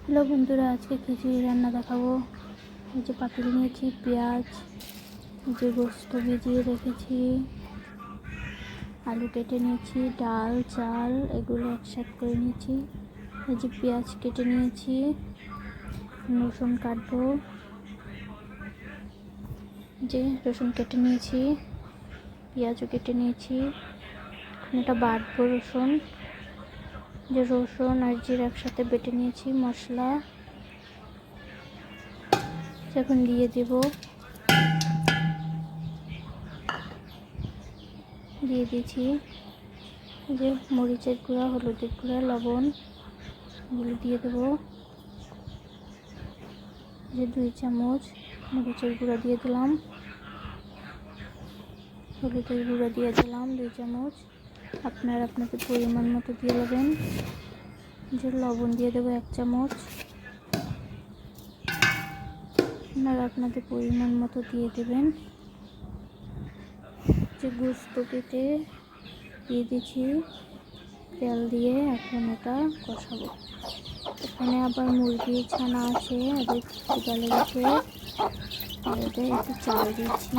Hello বন্ধুরা, আজকে খিচুড়ি রান্না দেখাবো। এই যে পাতিল নিয়েছি, পেঁয়াজ, এই যে গোস্ত ভিজিয়ে রেখেছি, আলু কেটে নিয়েছি, ডাল চাল এগুলো একসাথে করে নিয়েছি। এই যে পেঁয়াজ কেটে নিয়েছি, রসুন কাটবো, যে রসুন কেটে নিয়েছি, পেঁয়াজও কেটে নিয়েছি। এটা বাটবো রসুন, যে রসুন আর জিরা একসাথে বেটে নিয়েছি। মশলা এখন দিয়ে দেব, দিয়ে দিয়েছি। যে মরিচের গুঁড়া, হলুদের গুঁড়া, লবণ এগুলো দিয়ে দেবো। যে 2 চামচ মরিচের গুঁড়া দিয়ে দিলাম, হলুদের গুঁড়া দিয়ে দিলাম 2 চামচ। আপনারা আপনাদের পরিমাণ মতো দিয়ে দেবেন। যে লবণ দিয়ে দেবো 1 চামচ, আপনারা আপনাদের পরিমাণ মতো দিয়ে দেবেন। যে গোস্ত কেটে দিয়ে দিচ্ছি তেল দিয়ে, এখন এটা কষাবো। এখানে আবার মুরগি ছানা আছে, ওদের খিদা লেগেছে, ওদের একটু চাল দিচ্ছি।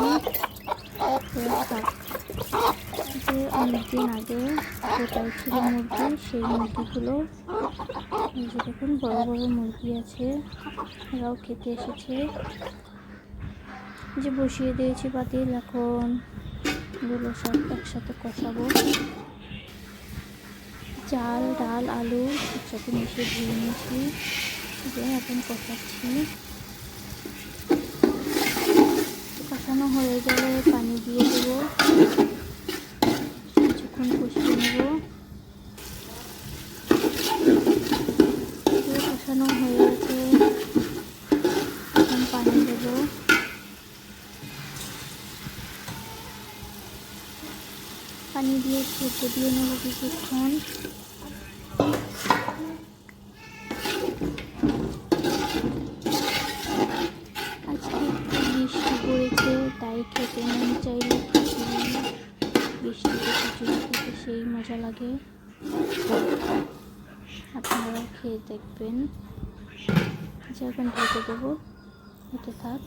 যে অনেকদিন আগে কোথায় ছিল মুরগি, সেই মুরগিগুলো এই যে দেখুন বড় বড় মুরগি আছে, এরাও খেতে এসেছে। যে বসিয়ে দিয়েছি পাতিল, এখন এগুলো সব একসাথে কষাবো। চাল ডাল আলু একসাথে মিশিয়ে ধুয়ে নিয়েছি, যে এখন কষাচ্ছি। কষানো হয়ে গেলে পানি দিয়ে দেবো, কিছুক্ষণ কষিয়ে নেব। কষানো হয়ে গেছে, এখন পানি দেবো। পানি দিয়ে সেদ্ধ দিয়ে নেব কিছুক্ষণ। আজকে বৃষ্টি পড়েছে, তাই খেতে মন চাইলে খিচুড়ি, বৃষ্টিতে খিচুড়ি খেতে সেই মজা লাগে। আপনারা খেয়ে দেখবেন। যখন ঢেকে দেবো, হতে থাক।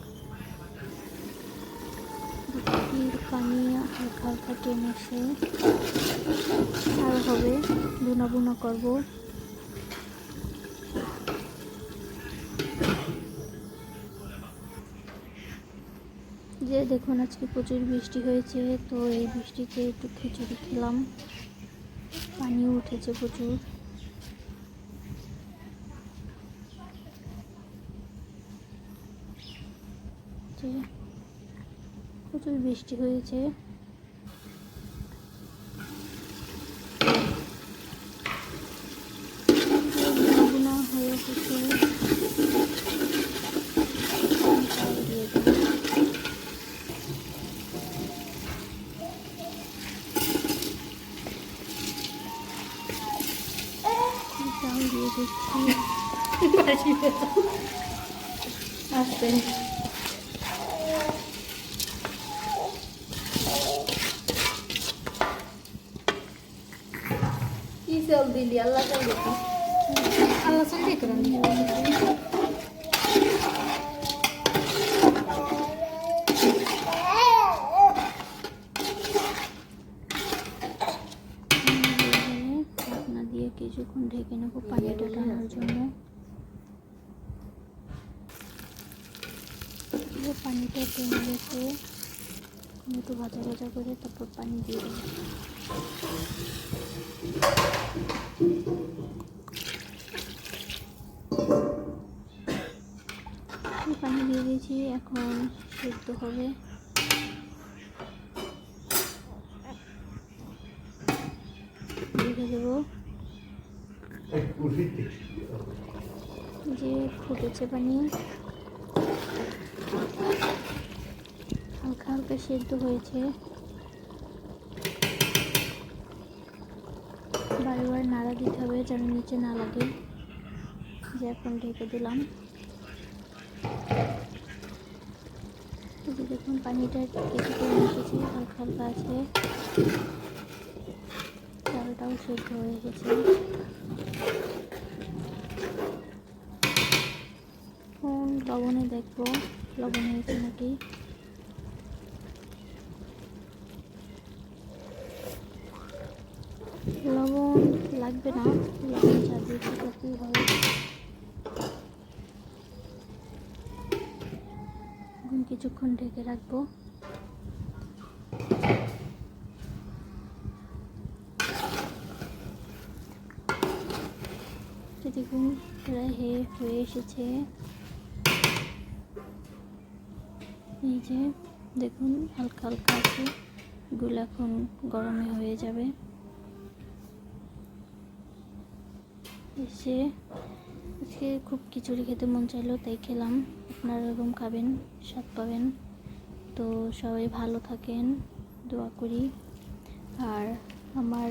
পানি হালকা হালকা টেনেছে, আর হবে, বুনা বুনা করবো। যে দেখুন আজকে প্রচুর বৃষ্টি হয়েছে, তো এই বৃষ্টিতে একটু খিচুড়ি খেলাম, পানিও উঠেছে প্রচুর। যে প্রচুর বৃষ্টি হয়েছে, বুনা হয়ে গেছে। চাল দিয়ে দিচ্ছি, আস্তে কি চাল দিলি? আল্লাহ চাল দিলি, আল্লাহ চাল দিয়ে করেন। ঢাকনা দিয়ে কিছুক্ষণ ঢেকে নেবো পানিটা টানার জন্য। পানিটা টেনে গেছে, একটু ভাজা ভাজা করে তারপর পানি দিয়ে দেবো। পানি দিয়ে দিয়েছি, এখন সেদ্ধ হবে। রেখে দেবো। যে ফুটেছে পানি, হালকা হালকা সেদ্ধ হয়েছে। বারবার নাড়া দিতে হবে যেন নিচে না লাগে। যে এখন ঢেকে দিলাম। দেখুন পানিটা কিছুটা মিশেছে, হালকা হালকা আছে, চালটাও সেদ্ধ হয়ে গেছে। লবণে দেখবো লবণ হয়েছে নাকি। লবণ লাগবে না, লবণ চারদিক থাকতেই হবে। এখন কিছুক্ষণ ঢেকে রাখবো। দেখুন প্রায় হয়ে এসেছে। এই যে দেখুন হালকা হালকা আছে, এগুলো এখন গরমে হয়ে যাবে। এসে আজকে খুব খিচুড়ি খেতে মন চাইলো তাই খেলাম। আপনারা এরকম খাবেন, স্বাদ পাবেন। তো সবাই ভালো থাকেন, দোয়া করি। আর আমার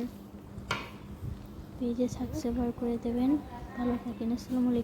পেজে সাবস্ক্রাইব করে দেবেন। ভালো থাকেন। আসসালামু আলাইকুম।